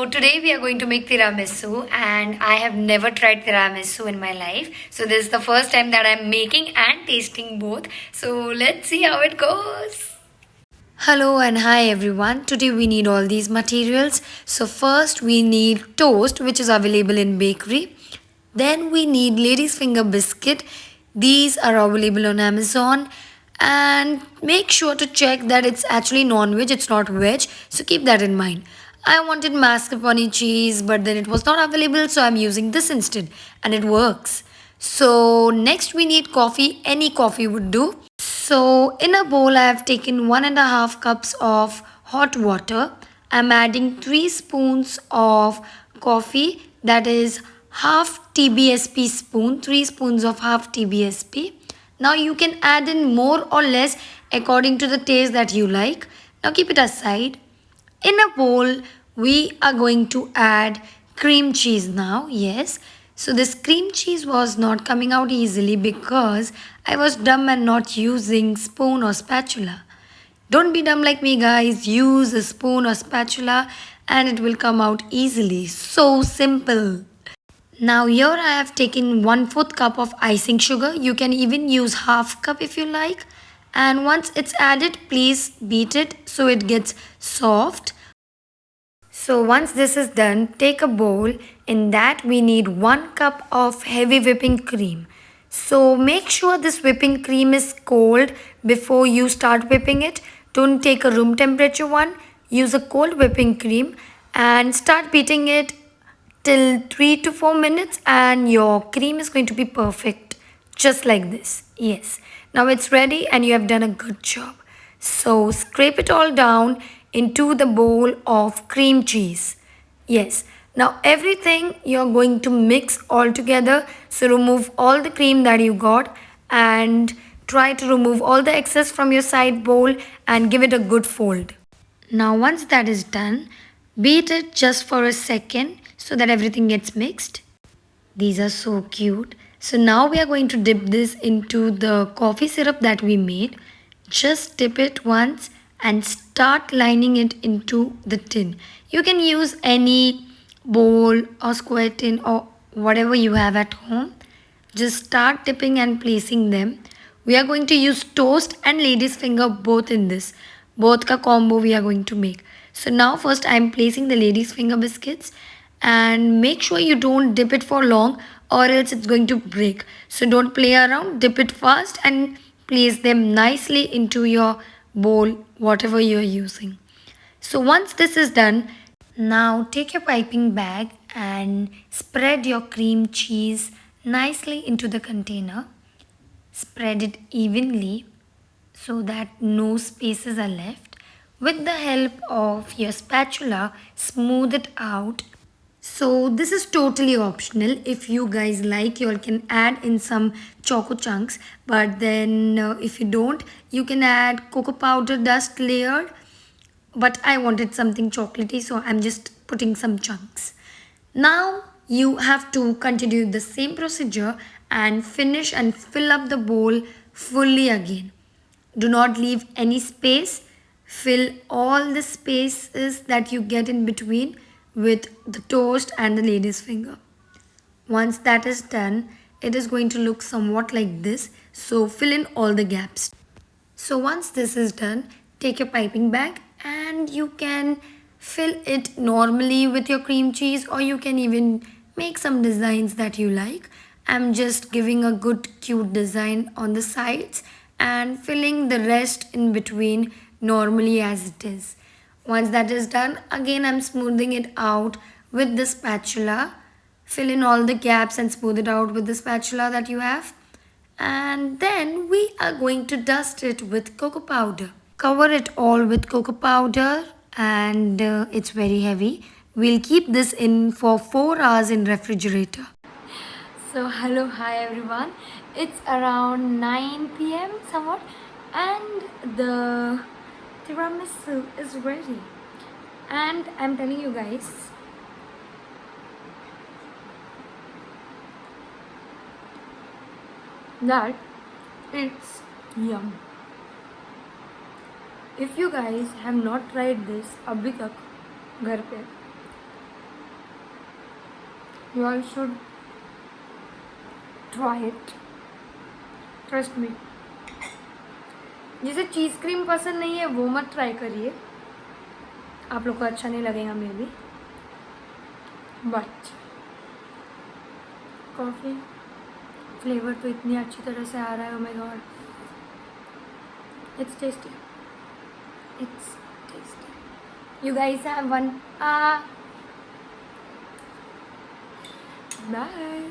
So today we are going to make tiramisu and I have never tried tiramisu in my life. So this is the first time that I'm making and tasting both. So let's see how it goes. Hello and hi everyone. Today we need all these materials. So first we need toast which is available in bakery. Then we need ladies finger biscuit. These are available on Amazon. And make sure to check that it's actually non-veg, it's not veg. So keep that in mind. I wanted mascarpone cheese but then it was not available so I'm using this instead and it works. So next we need coffee. Any coffee would do. So in a bowl I have taken 1.5 cups of hot water. I'm adding 3 spoons of coffee, that is half TBSP spoon, 3 spoons of half TBSP. Now you can add in more or less according to the taste that you like. Now keep it aside. In a bowl, we are going to add cream cheese now. Yes. So this cream cheese was not coming out easily because I was dumb and not using spoon or spatula. Don't be dumb like me guys. Use a spoon or spatula and it will come out easily. So simple. Now here I have taken 1/4 cup of icing sugar. You can even use half cup if you like. And once it's added, please beat it so it gets soft. So once this is done, take a bowl. In that we need 1 cup of heavy whipping cream. So make sure this whipping cream is cold before you start whipping it. Don't take a room temperature one. Use a cold whipping cream and start beating it till 3 to 4 minutes and your cream is going to be perfect. Just like this. Yes. Now it's ready and you have done a good job. So scrape it all down into the bowl of cream cheese. Yes. Now everything you're going to mix all together. So remove all the cream that you got and try to remove all the excess from your side bowl and give it a good fold. Now once that is done, beat it just for a second so that everything gets mixed. These are so cute. So now we are going to dip this into the coffee syrup that we made. Just dip it once and start lining it into the tin. You can use any bowl or square tin or whatever you have at home. Just start dipping and placing them. We are going to use toast and lady's finger both in this. Both ka combo we are going to make. So now first I am placing the lady's finger biscuits and make sure you don't dip it for long or else it's going to break. So don't play around, dip it fast and place them nicely into your bowl, whatever you are using. So once this is done, now take your piping bag and spread your cream cheese nicely into the container. Spread it evenly so that no spaces are left. With the help of your spatula, smooth it out. So this is totally optional. If you guys like, you all can add in some choco chunks. But then if you don't, you can add cocoa powder dust layered. But I wanted something chocolatey, so I'm just putting some chunks. Now you have to continue the same procedure and finish and fill up the bowl fully again. Do not leave any space. Fill all the spaces that you get in between with the toast and the lady's finger. Once that is done, it is going to look somewhat like this. So fill in all the gaps. So once this is done, take your piping bag and you can fill it normally with your cream cheese or you can even make some designs that you like. I'm just giving a good cute design on the sides and filling the rest in between normally as it is. Once that is done, again I'm smoothing it out with the spatula. Fill in all the gaps and smooth it out with the spatula that you have. And then we are going to dust it with cocoa powder. Cover it all with cocoa powder and it's very heavy. We'll keep this in for 4 hours in refrigerator. So hello, hi everyone. It's around 9 p.m. somewhat and the tiramisu is ready. And I'm telling you guys, that it's yum. If you guys have not tried this अभी तक घर पे, You all should try it. Trust me. जिसे cheese cream पसंद नहीं है वो मत ट्राई करिए, आप लोग को अच्छा नहीं लगेगा maybe, but coffee flavour तो इतनी अच्छी तरह से आ रहा है. Oh my God, it's tasty. It's tasty. You guys have one. Bye.